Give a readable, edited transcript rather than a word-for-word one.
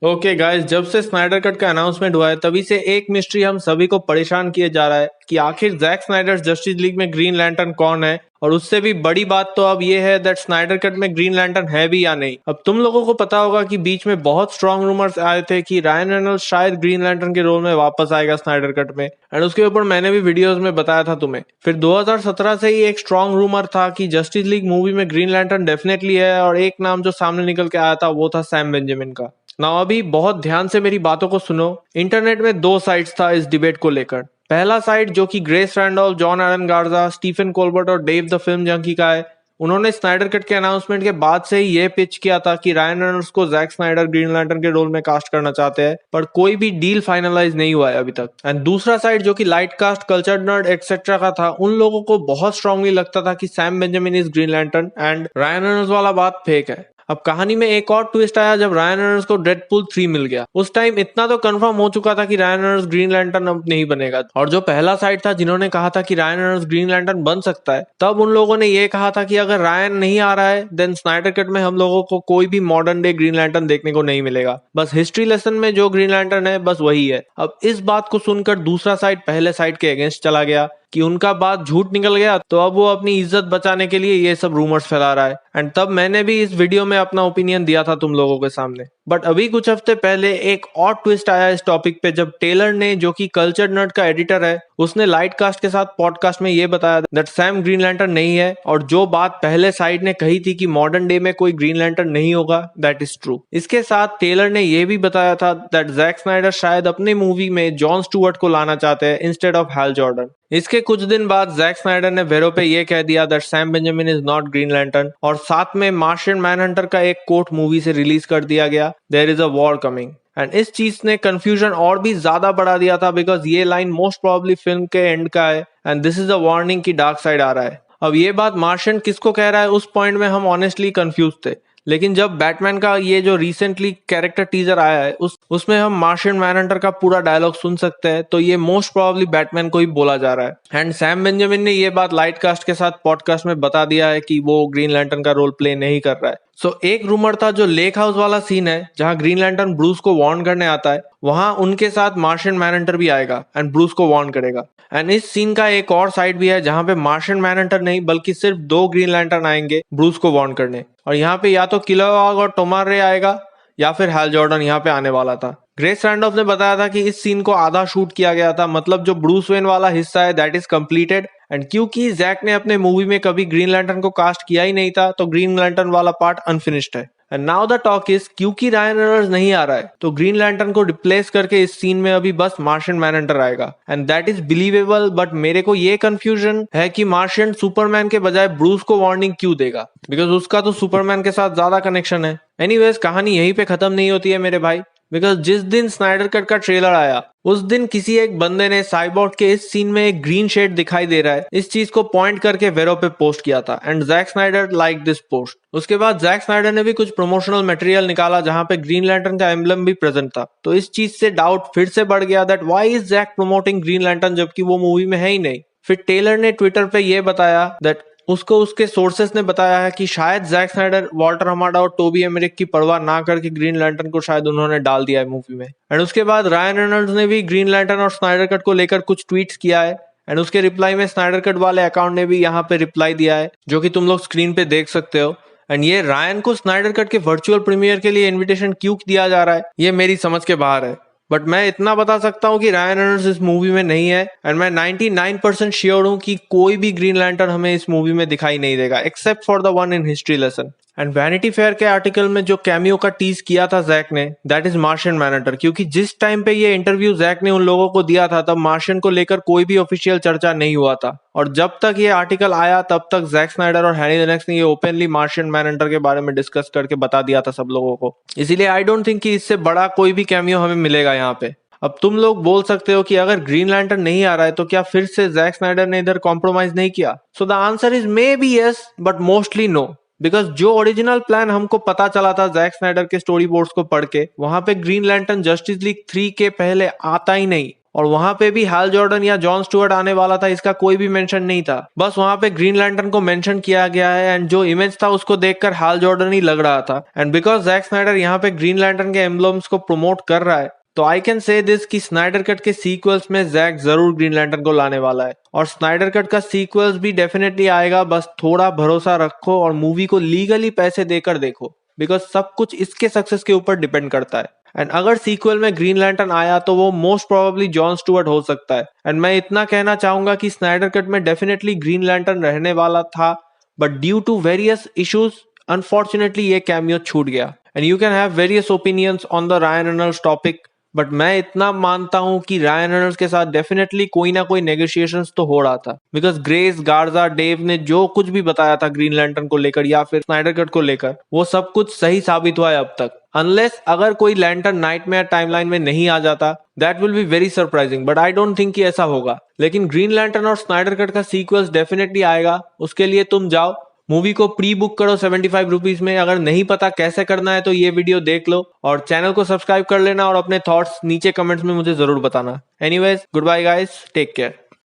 Okay guys, जब से Snyder cut का अनाउंसमेंट हुआ है तभी से एक मिस्ट्री हम सभी को परेशान किए जा रहा है कि आखिर जैक स्नाइडर जस्टिस लीग में ग्रीन लैंटर्न कौन है। और उससे भी बड़ी बात तो अब ये है दैट स्नाइडर कट में ग्रीन लैंटर्न है भी या नहीं। अब तुम लोगों को पता होगा कि बीच में बहुत स्ट्रॉन्ग रूमर्स आए थे कि रायन रेनॉल्ड्स शायद ग्रीन लैंटर्न के रोल में वापस आएगा स्नाइडर कट में, एंड उसके ऊपर मैंने भी वीडियोस में बताया था तुम्हें। फिर 2017 से ही एक स्ट्रॉन्ग रूमर था कि जस्टिस लीग मूवी में ग्रीन लैंटर्न डेफिनेटली है, और एक नाम जो सामने निकल के आया था वो था सैम बेंजामिन का। ना अभी बहुत ध्यान से मेरी बातों को सुनो। इंटरनेट में दो साइड्स था इस डिबेट को लेकर। पहला साइड जो कि ग्रेस रैंडोल्फ, जॉन एलन गार्जा, स्टीफन कोलबर्ट और डेव द फिल्म जंकी का है, उन्होंने स्नाइडर कट के अनाउंसमेंट के बाद से ही ये पिच किया था कि रायन रेनॉल्ड्स को जैक स्नाइडर ग्रीन लैंटर्न के रोल में कास्ट करना चाहते हैं, पर कोई भी डील फाइनलाइज नहीं हुआ है अभी तक। एंड दूसरा साइड जो कि light cast, culture nerd etcetera का था, उन लोगों को बहुत स्ट्रांगली लगता था कि Sam Benjamin is green lantern and Ryan Reynolds वाला बात फेक है। अब कहानी में एक और ट्विस्ट आया जब रायन रेनॉल्ड्स को डेडपूल 3 मिल गया। उस टाइम इतना तो कंफर्म हो चुका था कि रायन रेनॉल्ड्स ग्रीन लैंटर्न अब नहीं बनेगा। और जो पहला साइड था जिन्होंने कहा था कि रायन रेनॉल्ड्स ग्रीन लैंटर्न बन सकता है, तब उन लोगों ने ये कहा था कि अगर रायन नहीं आ रहा है देन स्नाइडर कट में हम लोगों को कोई भी मॉडर्न डे ग्रीन लैंटर्न देखने को नहीं मिलेगा। बस हिस्ट्री लेसन में जो ग्रीन लैंटर्न है बस वही है। अब इस बात को सुनकर दूसरा साइड पहले साइड के अगेंस्ट चला गया कि उनका बात झूठ निकल गया, तो अब वो अपनी इज्जत बचाने के लिए ये सब रूमर्स फैला रहा है। एंड तब मैंने भी इस वीडियो में अपना ओपिनियन दिया था तुम लोगों के सामने। बट अभी कुछ हफ्ते पहले एक और ट्विस्ट आया इस टॉपिक पे जब टेलर ने, जो कि कल्चर नर्ड का एडिटर है, उसने लाइट कास्ट के साथ पॉडकास्ट में ये बताया दैट सैम ग्रीन लैंटर्न नहीं है। और जो बात पहले साइड ने कही थी कि मॉडर्न डे में कोई ग्रीन लैंटर्न नहीं होगा, दैट इज ट्रू। इसके साथ टेलर ने यह भी बताया था दैट जैक स्नाइडर शायद अपने मूवी में जॉन स्टुअर्ट को लाना चाहते हैं इंस्टेड ऑफ हैल जॉर्डन। इसके कुछ दिन बाद जैक स्नाइडर ने वेरो पे ये कह दिया that Sam Benjamin is not green lantern, और साथ में मार्शियन मैनहंटर का एक कोट मूवी से रिलीज कर दिया गया, there is a war coming. And इस चीज ने कंफ्यूजन और भी ज्यादा बढ़ा दिया था बिकॉज ये लाइन मोस्ट प्रोबेबली फिल्म के एंड का है and this is a warning कि डार्क साइड आ रहा है। अब ये बात मार्शियन किसको कह रहा है उस पॉइंट में हम ऑनेस्टली कंफ्यूज थे, लेकिन जब बैटमैन का ये जो रिसेंटली कैरेक्टर टीजर आया है उसमें हम मार्शियन मैनहंटर का पूरा डायलॉग सुन सकते हैं, तो ये मोस्ट प्रोबेबली बैटमैन को ही बोला जा रहा है। एंड सैम बेंजामिन ने ये बात लाइट कास्ट के साथ पॉडकास्ट में बता दिया है कि वो ग्रीन लैंटर्न का रोल प्ले नहीं कर रहा है। सो एक रूमर था जो लेक हाउस वाला सीन है जहां ग्रीन लैंटर्न ब्रूस को वार्न करने आता है, वहां उनके साथ मार्शियन मैनहंटर भी आएगा एंड ब्रूस को वार्न करेगा। एंड इस सीन का एक और साइड भी है जहां पे मार्शियन मैनहंटर नहीं बल्कि सिर्फ दो ग्रीन लैंटर्न आएंगे ब्रूस को वार्न करने, और यहाँ पे या तो किलोवाग और टोमार रे आएगा या फिर हैल जॉर्डन यहाँ पे आने वाला था। ग्रेस रैंडॉल्फ ने बताया था कि इस सीन को आधा शूट किया गया था, मतलब जो ब्रूस वेन वाला हिस्सा है दैट इज कंप्लीटेड। एंड क्योंकि जैक ने अपने मूवी में कभी ग्रीन लैंटर्न को कास्ट किया ही नहीं था, तो ग्रीन लैंटर्न वाला पार्ट अनफिनिश्ड है। And now the talk is, क्योंकि रायन रेनॉल्ड्स नहीं आ रहा है तो ग्रीन लैंटर्न को रिप्लेस करके इस सीन में अभी बस मार्शियन मैनहंटर आएगा, and that is believable. But मेरे को ये कंफ्यूजन है कि मार्शियन सुपरमैन के बजाय ब्रूस को वार्निंग क्यों देगा, बिकॉज उसका तो सुपरमैन के साथ ज्यादा कनेक्शन है। एनीवेज, कहानी यहीं पे खत्म नहीं होती है मेरे भाई, बिकॉज जिस दिन स्नाइडर कट का ट्रेलर आया उस दिन किसी एक बंदे ने साइबॉर्ग के इस सीन में एक ग्रीन शेड दिखाई दे रहा है इस चीज को पॉइंट करके वेरो पे पोस्ट किया था, and Zack Snyder like this post. उसके बाद जैक स्नाइडर ने भी कुछ प्रमोशनल मटेरियल निकाला जहां पे ग्रीन लैंटर्न का एम्बलम भी प्रेजेंट था, तो इस चीज से डाउट फिर से बढ़ गया that why is Zack promoting Green Lantern जबकि वो मूवी में है ही नहीं। फिर टेलर ने ट्विटर पे ये बताया दैट उसको उसके सोर्सेस ने बताया है कि शायद जैक स्नाइडर, वॉल्टर हमाडा और टोबी एमरिक की परवाह ना करके ग्रीन लैंटर्न को शायद उन्होंने डाल दिया है मूवी में। एंड उसके बाद रायन रेनॉल्ड्स ने भी ग्रीन लैंटर्न और स्नाइडर कट को लेकर कुछ ट्वीट्स किया है, एंड उसके रिप्लाई में स्नाइडर कट वाले अकाउंट ने भी यहाँ पे रिप्लाई दिया है जो कि तुम लोग स्क्रीन पे देख सकते हो। एंड ये रायन को स्नाइडर कट के वर्चुअल प्रीमियर के लिए इन्विटेशन क्यों दिया जा रहा है ये मेरी समझ के बाहर है। बट मैं इतना बता सकता हूँ कि रायन रेनॉल्ड्स इस मूवी में नहीं है, एंड मैं 99% श्योर हूँ कि कोई भी ग्रीन लैंटर्न हमें इस मूवी में दिखाई नहीं देगा except for the one in history lesson. And vanity fair के आर्टिकल में जो कैमियो का टीज किया था जैक ने, दैट इज मार्शियन मैनहंटर, क्योंकि जिस टाइम पे ये इंटरव्यू जैक ने उन लोगों को दिया था तब मार्शियन को लेकर कोई भी ऑफिशियल चर्चा नहीं हुआ था, और जब तक ये आर्टिकल आया तब तक जैक स्नाइडर और हैनी लेनेक्स ने ये ओपनली मार्शियन मैनहंटर के बारे में डिस्कस करके बता दिया था सब लोगों को। इसीलिए आई डोंट थिंक कि इससे बड़ा कोई भी कैमियो हमें मिलेगा यहाँ पे। अब तुम लोग बोल सकते हो कि अगर ग्रीन लैंटर्न नहीं आ रहा है तो क्या फिर से जैक स्नाइडर ने इधर कॉम्प्रोमाइज नहीं किया? So the answer is maybe yes but mostly no, because जो ओरिजिनल प्लान हमको पता चला था जैक स्नाइडर के स्टोरी बोर्ड्स को पढ़ के, वहां पे ग्रीन लैंटर्न जस्टिस लीग 3 के पहले आता ही नहीं, और वहां पे भी हाल जॉर्डन या जॉन स्टुअर्ट आने वाला था, इसका कोई भी मेंशन नहीं था। बस वहां पे ग्रीन लैंटर्न को मेंशन किया गया है एंड जो इमेज था उसको देखकर हाल जॉर्डन ही लग रहा था। एंड बिकॉज जैक स्नाइडर यहाँ पे ग्रीन लैंटर्न के एम्ब्लम्स को प्रमोट कर रहा है, तो आई कैन से दिस कि स्नाइडर कट के सीक्वल्स में जैक जरूर ग्रीन लैंटर्न को लाने वाला है। और स्नाइडर कट का सीक्वल्स भी डेफिनेटली आएगा, बस थोड़ा भरोसा रखो और मूवी को लीगली पैसे देकर देखो, बिकॉज सब कुछ इसके सक्सेस के ऊपर डिपेंड करता है। एंड अगर सीक्वल में ग्रीन लैंटर्न आया तो वो मोस्ट प्रोबेबली जॉन स्टुअर्ट हो सकता है। एंड मैं इतना कहना चाहूंगा कि स्नाइडर कट में डेफिनेटली ग्रीन लैंटर्न रहने वाला था, but due to various issues unfortunately ये कैमियो छूट गया। And you can have various opinions on the Ryan Reynolds topic, but मैं इतना मानता हूं कि रायन रेनॉल्ड्स के साथ डेफिनेटली कोई ना कोई नेगोशिएशंस तो हो रहा था, बिकॉज ग्रेस गार्जा डेव ने जो कुछ भी बताया था ग्रीन लैंटर्न को लेकर या फिर स्नाइडर कट को लेकर, वो सब कुछ सही साबित हुआ है अब तक। अनलेस अगर कोई लैंटर्न नाइटमेयर टाइमलाइन में नहीं आ जाता, that will be very surprising, but I don't think कि ऐसा होगा। लेकिन ग्रीन लैंटर्न और स्नाइडर कट का सीक्वल्स डेफिनेटली आएगा, उसके लिए तुम जाओ मूवी को प्री बुक करो 75 रुपीज में। अगर नहीं पता कैसे करना है तो ये वीडियो देख लो और चैनल को सब्सक्राइब कर लेना और अपने थॉट्स नीचे कमेंट्स में मुझे जरूर बताना। Anyways, good bye guys, take care.